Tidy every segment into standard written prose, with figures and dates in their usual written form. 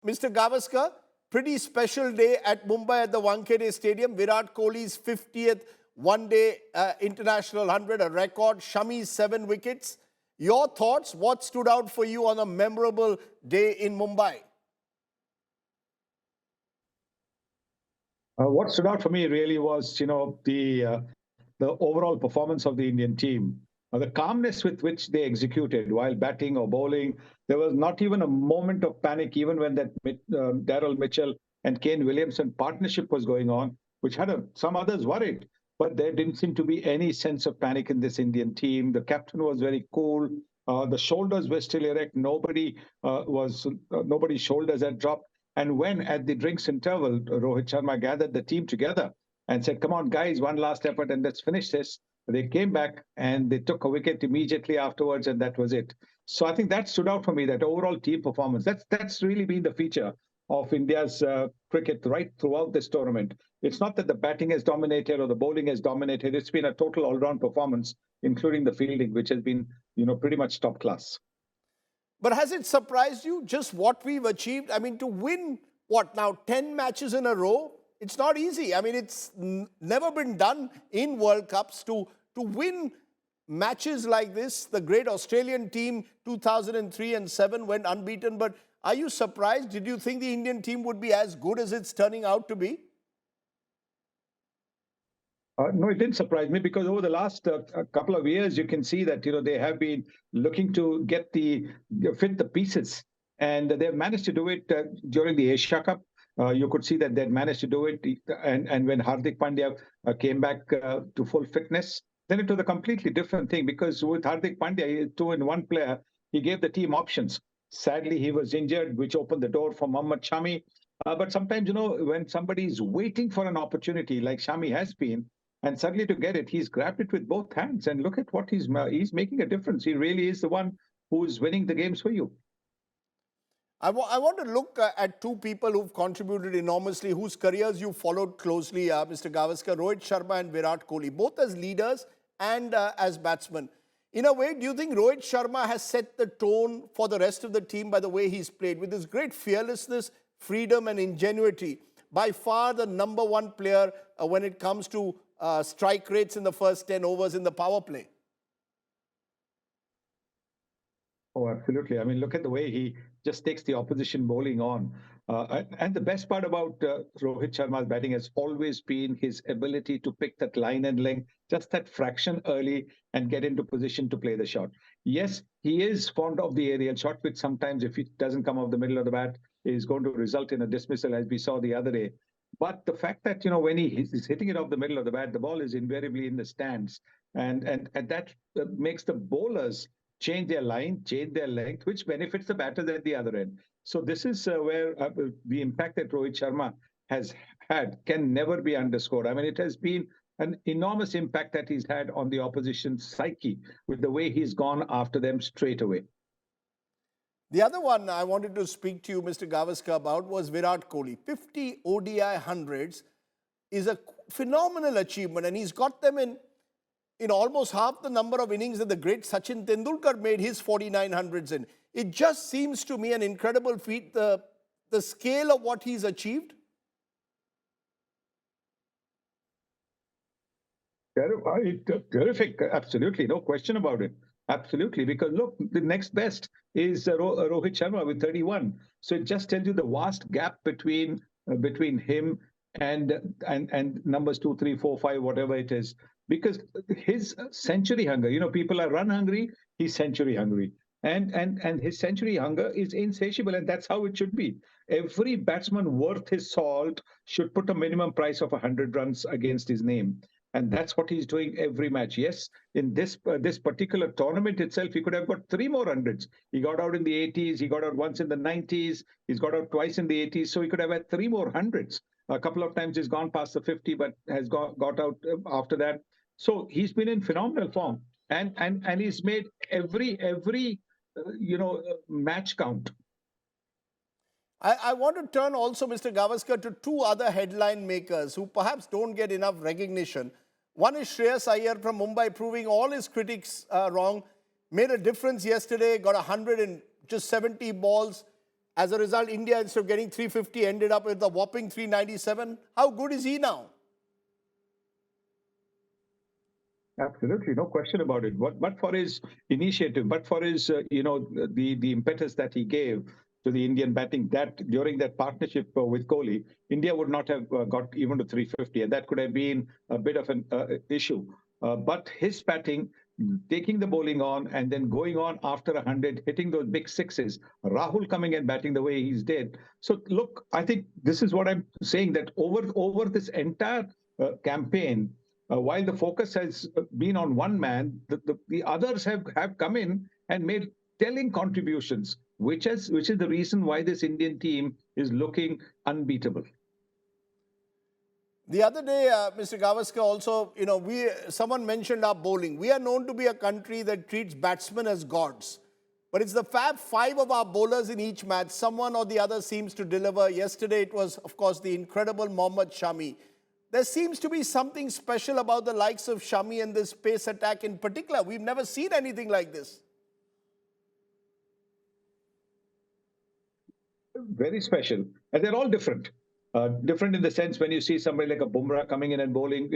Mr. Gavaskar, pretty special day at Mumbai at the Wankhede Stadium. Virat Kohli's 50th one-day international 100, a record. Shami's 7 wickets. Your thoughts? What stood out for you on a memorable day in Mumbai? What stood out for me really was, the overall performance of the Indian team. The calmness with which they executed while batting or bowling. There was not even a moment of panic, even when that Daryl Mitchell and Kane Williamson partnership was going on, which had some others worried. But there didn't seem to be any sense of panic in this Indian team. The captain was very cool. The shoulders were still erect. Nobody's shoulders had dropped. And when at the drinks interval, Rohit Sharma gathered the team together and said, "Come on, guys, one last effort and let's finish this." They came back and they took a wicket immediately afterwards, and that was it. So I think that stood out for me, that overall team performance. That's really been the feature of India's cricket right throughout this tournament. It's not that the batting has dominated or the bowling has dominated. It's been a total all-round performance, including the fielding, which has been, pretty much top class. But has it surprised you just what we've achieved? I mean, to win, what now, 10 matches in a row? It's not easy. I mean, it's never been done in World Cups to win matches like this. The great Australian team, 2003 and 7, went unbeaten. But are you surprised? Did you think the Indian team would be as good as it's turning out to be? No, it didn't surprise me, because over the last couple of years, you can see that they have been looking to fit the pieces, and they've managed to do it during the Asia Cup. You could see that they'd managed to do it, and when Hardik Pandya came back to full fitness, then it was a completely different thing, because with Hardik Pandya, 2-in-1 player, he gave the team options. Sadly, he was injured, which opened the door for Mohammad Shami. But sometimes, when somebody is waiting for an opportunity, like Shami has been, and suddenly to get it, he's grabbed it with both hands. And look at what he's making a difference. He really is the one who is winning the games for you. I want to look at two people who've contributed enormously, whose careers you followed closely, Mr. Gavaskar, Rohit Sharma and Virat Kohli, both as leaders and as batsmen. In a way, do you think Rohit Sharma has set the tone for the rest of the team by the way he's played? With his great fearlessness, freedom and ingenuity, by far the #1 player when it comes to strike rates in the first 10 overs in the power play. Oh, absolutely. I mean, look at the way he just takes the opposition bowling on. And the best part about Rohit Sharma's batting has always been his ability to pick that line and length, just that fraction early, and get into position to play the shot. Yes, he is fond of the aerial shot, which sometimes, if it doesn't come off the middle of the bat, is going to result in a dismissal, as we saw the other day. But the fact that, when he's hitting it off the middle of the bat, the ball is invariably in the stands. And that makes the bowlers change their line, change their length, which benefits the batters at the other end. So this is where the impact that Rohit Sharma has had can never be underscored. I mean, it has been an enormous impact that he's had on the opposition's psyche with the way he's gone after them straight away. The other one I wanted to speak to you, Mr. Gavaskar, about was Virat Kohli. 50 ODI hundreds is a phenomenal achievement, and he's got them in almost half the number of innings that the great Sachin Tendulkar made his 49 hundreds in. It just seems to me an incredible feat, the scale of what he's achieved. Terrific, absolutely, no question about it. Absolutely, because look, the next best is Rohit Sharma with 31. So it just tells you the vast gap between him and numbers 2, 3, 4, 5, whatever it is. Because his century hunger, people are run hungry, he's century hungry. And his century hunger is insatiable, and that's how it should be. Every batsman worth his salt should put a minimum price of 100 runs against his name. And that's what he's doing every match. Yes, in this particular tournament itself, he could have got 3 more hundreds. He got out in the 80s, he got out once in the 90s, he's got out twice in the 80s, so he could have had 3 more hundreds. A couple of times he's gone past the 50, but has got out after that. So he's been in phenomenal form, and he's made every match count. I want to turn also, Mr. Gavaskar, to two other headline makers who perhaps don't get enough recognition. One is Shreyas Iyer from Mumbai, proving all his critics wrong. Made a difference yesterday, got 100 in just 70 balls. As a result, India, instead of getting 350, ended up with a whopping 397. How good is he now? Absolutely, no question about it. But for his initiative, but for his, the impetus that he gave to the Indian batting, that during that partnership with Kohli, India would not have got even to 350, and that could have been a bit of an issue. But his batting, taking the bowling on, and then going on after 100, hitting those big sixes, Rahul coming and batting the way he's did. So look, I think this is what I'm saying, that over this entire campaign, while the focus has been on one man, the others have come in and made telling contributions, which is the reason why this Indian team is looking unbeatable. The other day, Mr. Gavaskar, also, someone mentioned our bowling. We are known to be a country that treats batsmen as gods. But it's the fab five of our bowlers in each match. Someone or the other seems to deliver. Yesterday, it was, of course, the incredible Mohammad Shami. There seems to be something special about the likes of Shami and this pace attack in particular. We've never seen anything like this. Very special, and they're all different. Different in the sense when you see somebody like a Bumrah coming in and bowling,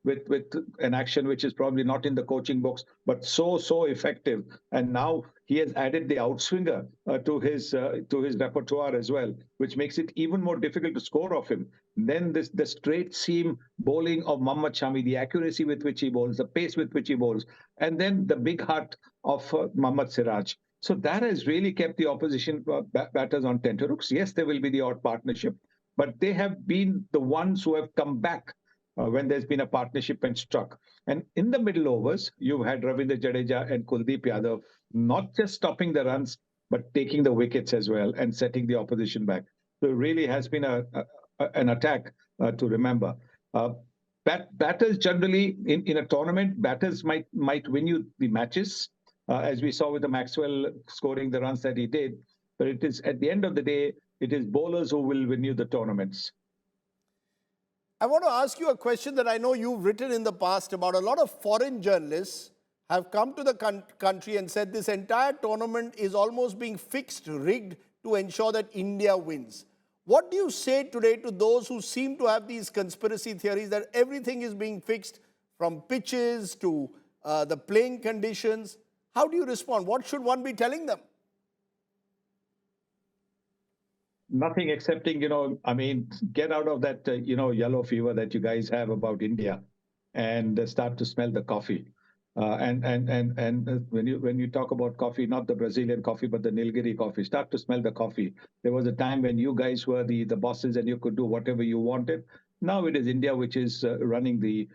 with an action which is probably not in the coaching books, but so effective. And now he has added the outswinger to his repertoire as well, which makes it even more difficult to score off him. Then the straight seam bowling of Mohammad Shami, the accuracy with which he bowls, the pace with which he bowls, and then the big heart of Mohammad Siraj. So that has really kept the opposition batters on tenterhooks. Yes, there will be the odd partnership, but they have been the ones who have come back when there's been a partnership and struck. And in the middle overs, you've had Ravindra Jadeja and Kuldeep Yadav not just stopping the runs, but taking the wickets as well and setting the opposition back. So it really has been an attack to remember. Batters generally in a tournament, batters might win you the matches, as we saw with the Maxwell scoring the runs that he did. But it is, at the end of the day, it is bowlers who will win you the tournaments. I want to ask you a question that I know you've written in the past about. A lot of foreign journalists have come to the country and said this entire tournament is almost being fixed, rigged to ensure that India wins. What do you say today to those who seem to have these conspiracy theories that everything is being fixed, from pitches to the playing conditions? How do you respond? What should one be telling them? Nothing excepting, get out of that, yellow fever that you guys have about India, and start to smell the coffee. And when you talk about coffee, not the Brazilian coffee, but the Nilgiri coffee, start to smell the coffee. There was a time when you guys were the bosses and you could do whatever you wanted. Now it is India which is ruling the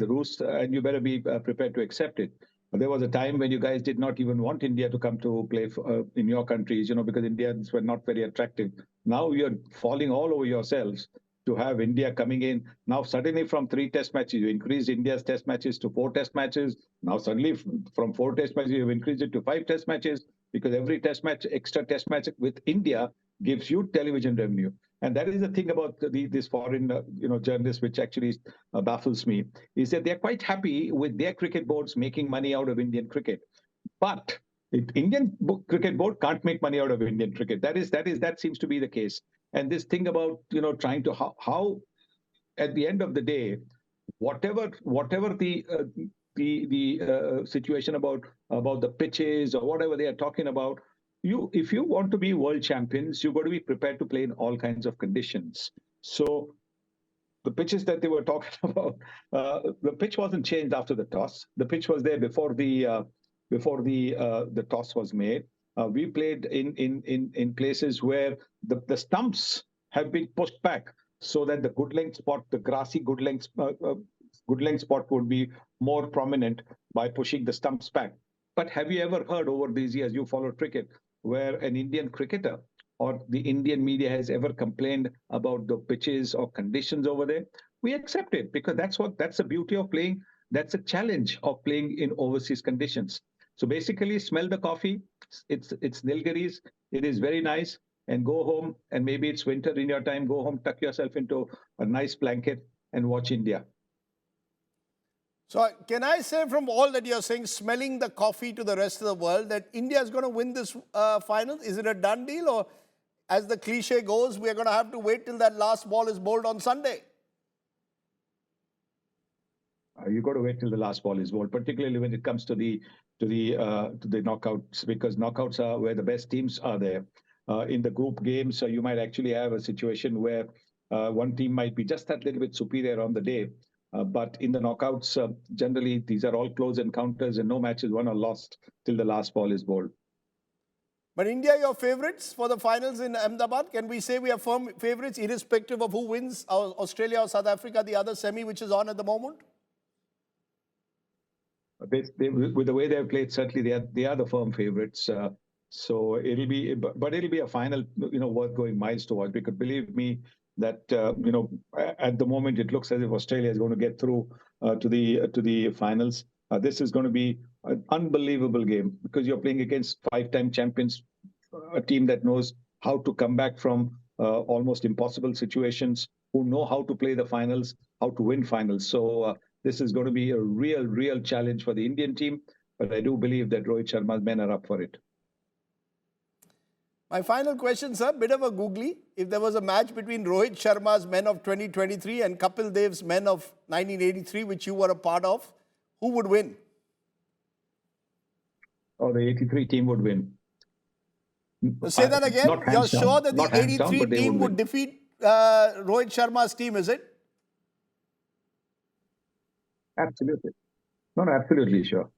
roost, and you better be prepared to accept it. There was a time when you guys did not even want India to come to play in your countries, because Indians were not very attractive. Now you're falling all over yourselves to have India coming in. Now suddenly from 3 test matches, you increased India's test matches to 4 test matches. Now suddenly from 4 test matches, you've increased it to 5 test matches, because every test match, extra test match with India gives you television revenue. And that is the thing about this foreign, journalists, which actually baffles me, is that they're quite happy with their cricket boards making money out of Indian cricket. But Indian cricket board can't make money out of Indian cricket. That seems to be the case. And this thing about, trying to how at the end of the day, whatever the situation about the pitches or whatever they are talking about, if you want to be world champions, you've got to be prepared to play in all kinds of conditions. So the pitches that they were talking about, the pitch wasn't changed after the toss. The pitch was there before the toss was made. We played in places where the stumps have been pushed back so that the good length spot, the grassy good length spot, would be more prominent by pushing the stumps back. But have you ever heard over these years, you followed cricket, where an Indian cricketer or the Indian media has ever complained about the pitches or conditions over there? We accept it, because that's the beauty of playing. That's a challenge of playing in overseas conditions. So basically, smell the coffee. It's Nilgiris. It is very nice. And go home, and maybe it's winter in your time. Go home, tuck yourself into a nice blanket, and watch India. So can I say from all that you're saying, smelling the coffee to the rest of the world, that India is going to win this final? Is it a done deal, or as the cliche goes, we're going to have to wait till that last ball is bowled on Sunday? You got to wait till the last ball is bowled, particularly when it comes to the knockouts, because knockouts are where the best teams are there. In the group games, you might actually have a situation where one team might be just that little bit superior on the day. But in the knockouts, generally, these are all close encounters and no match is won or lost till the last ball is bowled. But India, your favourites for the finals in Ahmedabad? Can we say we are firm favourites irrespective of who wins, Australia or South Africa, the other semi which is on at the moment? With the way they've played, certainly they are the firm favourites. So but it'll be a final, worth going miles to watch. Because believe me, that at the moment it looks as if Australia is going to get through to the finals. This is going to be an unbelievable game because you're playing against five-time champions, a team that knows how to come back from almost impossible situations, who know how to play the finals, how to win finals. So this is going to be a real challenge for the Indian team. But I do believe that Rohit Sharma's men are up for it. My final question, sir, bit of a googly. If there was a match between Rohit Sharma's men of 2023 and Kapil Dev's men of 1983, which you were a part of, who would win? Oh, the 83 team would win. Say that again. You're sure that the 83 team would defeat Rohit Sharma's team, is it? Absolutely. No, absolutely sure.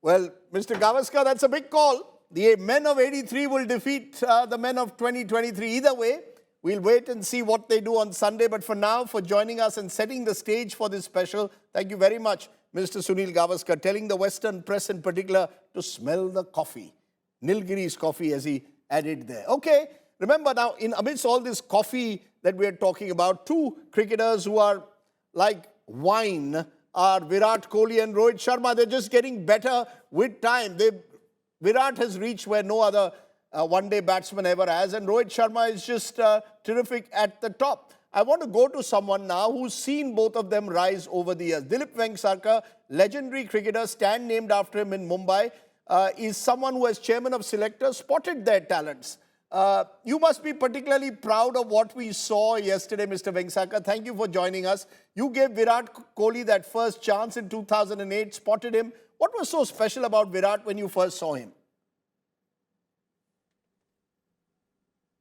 Well, Mr. Gavaskar, that's a big call. The men of 83 will defeat the men of 2023. Either way, we'll wait and see what they do on Sunday. But for now, for joining us and setting the stage for this special, thank you very much, Mr. Sunil Gavaskar, telling the Western press in particular to smell the coffee. Nilgiri's coffee, as he added there. Okay, remember now, in amidst all this coffee that we're talking about, two cricketers who are like wine are Virat Kohli and Rohit Sharma. They're just getting better with time. Virat has reached where no other one-day batsman ever has, and Rohit Sharma is just terrific at the top. I want to go to someone now who's seen both of them rise over the years. DILIP Vengsarkar, legendary cricketer, stand named after him in Mumbai, is someone who, as chairman of selectors, spotted their talents. You must be particularly proud of what we saw yesterday, Mr. Vengsarkar. Thank you for joining us. You gave Virat Kohli that first chance in 2008, spotted him. What was so special about Virat when you first saw him?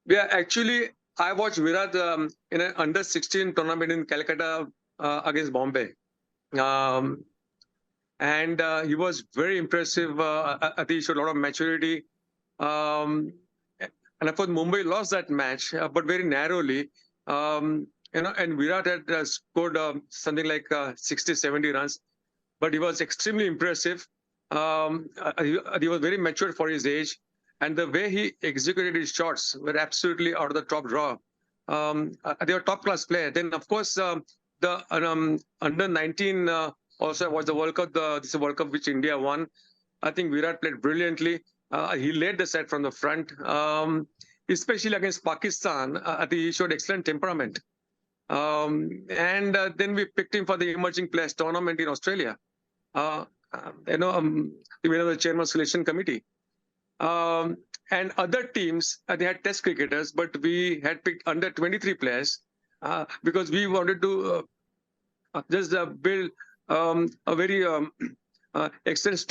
Yeah, actually, I watched Virat in an under-16 tournament in Calcutta against Bombay. And he was very impressive. I think he showed a lot of maturity. And of course, Mumbai lost that match, but very narrowly. And Virat had scored something like 60, 70 runs. But he was extremely impressive. He was very mature for his age. And the way he executed his shots were absolutely out of the top draw. They were top-class player. Then, of course, the under-19 also was the World Cup. This is a World Cup which India won. I think Virat played brilliantly. He led the set from the front, especially against Pakistan. I think he showed excellent temperament. Then we picked him for the Emerging Players Tournament in Australia. We were the chairman selection committee. And other teams, they had test cricketers, but we had picked under 23 players because we wanted to just build a very excellent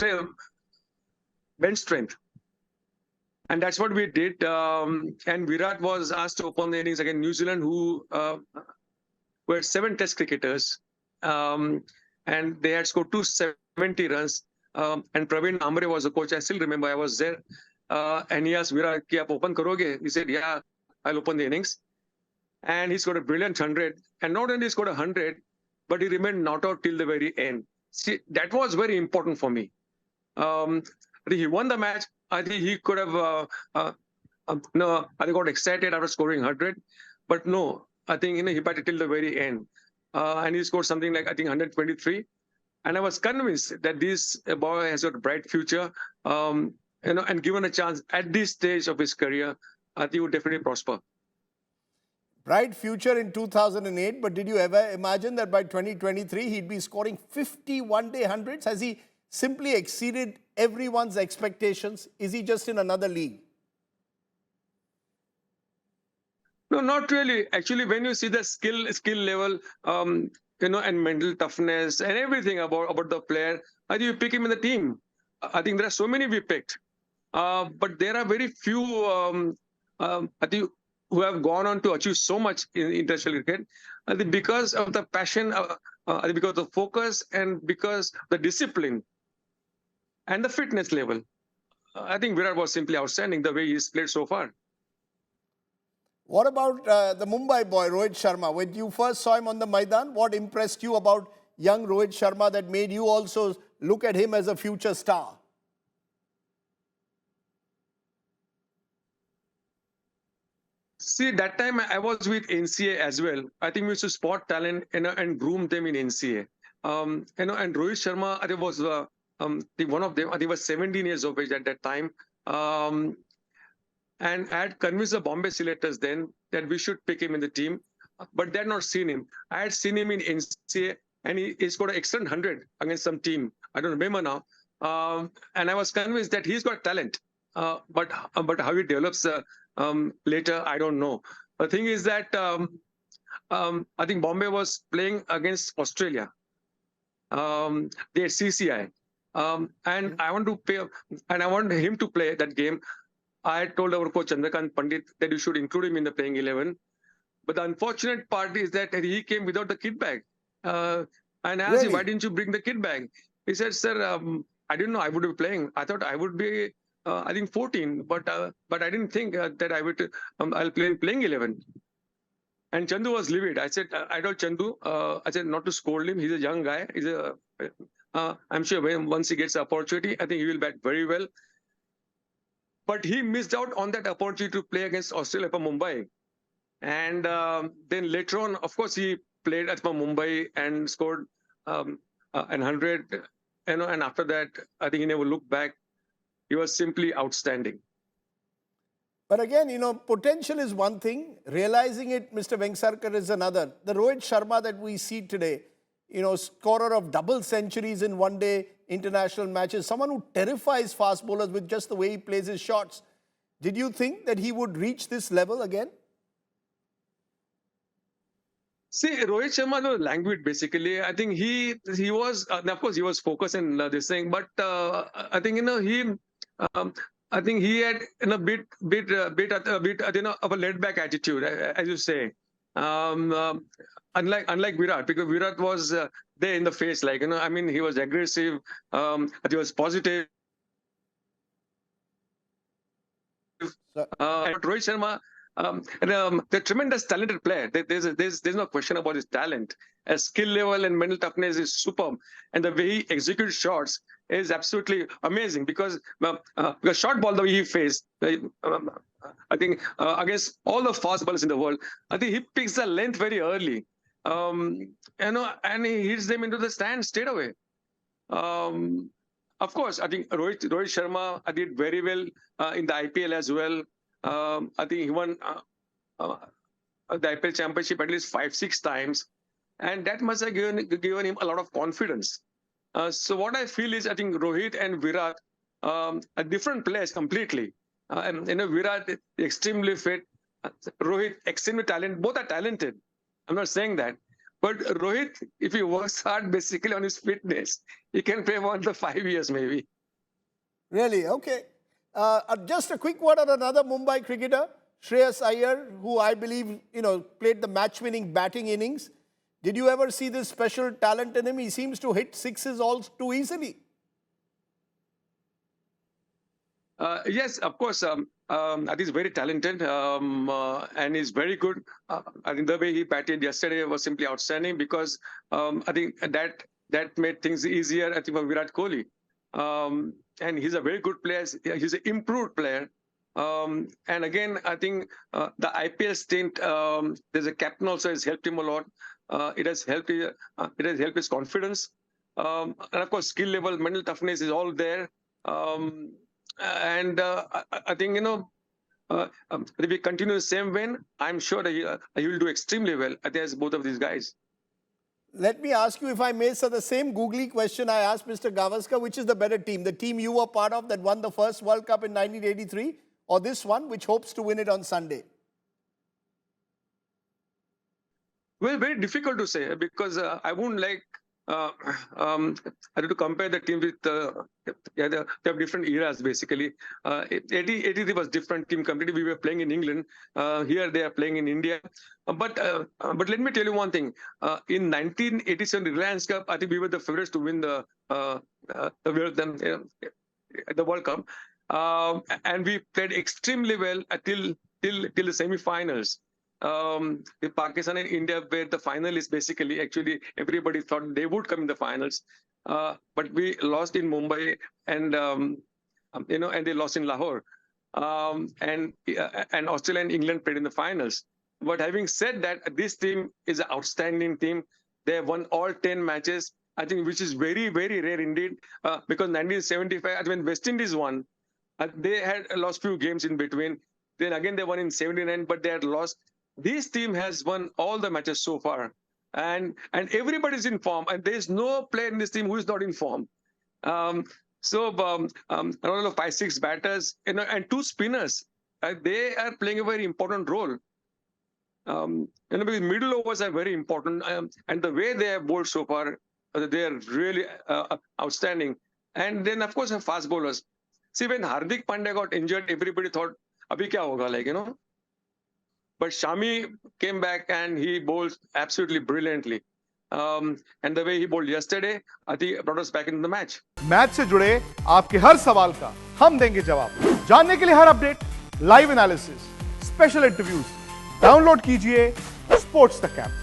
bench strength. And that's what we did. And Virat was asked to open the innings against New Zealand, who were 7 test cricketers. And they had scored 270 runs. And Praveen Amre was the coach. I still remember I was there. And he asked Virat, "Ki aap open karoge?" He said, "Yeah, I'll open the innings." And he scored a brilliant 100. And not only scored 100, but he remained not out till the very end. See, that was very important for me. He won the match. I think he could have, I think got excited after scoring 100. But no, I think he batted till the very end. And he scored something like, I think, 123. And I was convinced that this boy has got a bright future. And given a chance at this stage of his career, I think he would definitely prosper. Bright future in 2008, but did you ever imagine that by 2023 he'd be scoring 50 one-day hundreds? Has he simply exceeded everyone's expectations? Is he just in another league? No, not really. Actually, when you see the skill level, and mental toughness and everything about the player, I think you pick him in the team. I think there are so many we picked, but there are very few. I think who have gone on to achieve so much in international cricket. I think because of the passion, I think because of the focus and because the discipline and the fitness level. I think Virat was simply outstanding the way he's played so far. What about the Mumbai boy, Rohit Sharma? When you first saw him on the Maidan, what impressed you about young Rohit Sharma that made you also look at him as a future star? See, that time I was with NCA as well. I think we used to spot talent and groom them in NCA. And Rohit Sharma, I think was one of them. I think was 17 years of age at that time. And I had convinced the Bombay selectors then that we should pick him in the team, but they had not seen him. I had seen him in NCA, and he scored an excellent 100 against some team. I don't remember now. And I was convinced that he's got talent, but how he develops later, I don't know. The thing is that I think Bombay was playing against Australia. They had CCI, and I want him to play that game. I told our coach Chandrakant Pandit that you should include him in the playing 11. But the unfortunate part is that he came without the kit bag. And I asked him, why didn't you bring the kit bag? He said, sir, I didn't know I would be playing. I thought I would be, I think 14, but I didn't think that I would, I'll play in playing 11. And Chandu was livid. I said, I told Chandu, I said not to scold him. He's a young guy. I'm sure once he gets the opportunity, I think he will bat very well. But he missed out on that opportunity to play against Australia for Mumbai. And then later on, of course, he played at Mumbai and scored an 100. And after that, I think he never looked back. He was simply outstanding. But again, potential is one thing. Realizing it, Mr. Vengsarkar, is another. The Rohit Sharma that we see today, scorer of double centuries in one-day international matches, someone who terrifies fast bowlers with just the way he plays his shots. Did you think that he would reach this level again? See, Rohit Sharma was languid basically. I think he was, of course, he was focused in this thing, but I think I think he had a bit of a laid back attitude, as you say. Unlike Virat, because Virat was there in the face, I mean, he was aggressive, he was positive. But Rohit Sharma, the tremendous talented player. There's no question about his talent. His skill level and mental toughness is superb, and the way he executes shots is absolutely amazing. Because the short ball the way he faced, I think against all the fast bowlers in the world, I think he picks the length very early. And he hits them into the stand straight away. Of course, I think Rohit Sharma did very well in the IPL as well. I think he won the IPL championship at least 5-6 times, and that must have given him a lot of confidence. So what I feel is, I think Rohit and Virat are different players completely. And Virat extremely fit, Rohit extremely talented. Both are talented. I'm not saying that. But Rohit, if he works hard basically on his fitness, he can play for another 5 years maybe. Really? Okay. Just a quick word on another Mumbai cricketer, Shreyas Iyer, who I believe, played the match-winning batting innings. Did you ever see this special talent in him? He seems to hit sixes all too easily. Yes, of course. I think he's very talented and he's very good. I think the way he batted yesterday was simply outstanding, because I think that made things easier, I think, for Virat Kohli. And he's a very good player. He's an improved player. And again, I think the IPL stint, there's a captain also has helped him a lot. It has helped his confidence. And of course, skill level, mental toughness is all there. And I think, if we continue the same vein, I'm sure that he will do extremely well against both of these guys. Let me ask you, if I may, sir, the same googly question I asked Mr. Gavaskar, which is the better team? The team you were part of that won the first World Cup in 1983, or this one, which hopes to win it on Sunday? Well, very difficult to say, because I wouldn't like I have to compare the team with they have different eras basically. 83 was different team completely. We were playing in England. Here they are playing in India. But let me tell you one thing. In 1987 Reliance Cup, I think we were the favorites to win the World Cup, and we played extremely well till the semi-finals. Pakistan and India were the finalists basically. Actually, everybody thought they would come in the finals, but we lost in Mumbai, and and they lost in Lahore, and Australia and England played in the finals. But having said that, this team is an outstanding team. They have won all 10 matches, I think, which is very, very rare indeed. Because 1975, when West Indies won, they had lost few games in between. Then again they won in 79, but they had lost. This team has won all the matches so far, and everybody's in form, and there is no player in this team who is not in form. So around 5-6 batters, and 2 spinners, they are playing a very important role. Because middle overs are very important, and the way they have bowled so far, they are really outstanding. And then of course have fast bowlers. See, when Hardik Pandya got injured, everybody thought, "Abhi kya hoga?" But Shami came back and he bowled absolutely brilliantly. And the way he bowled yesterday, I think brought us back into the match. Match से जुड़े आपके हर सवाल का हम देंगे जवाब। जानने के लिए हर update, live analysis, special interviews, download कीजिए स्पोर्ट्स तक ऐप।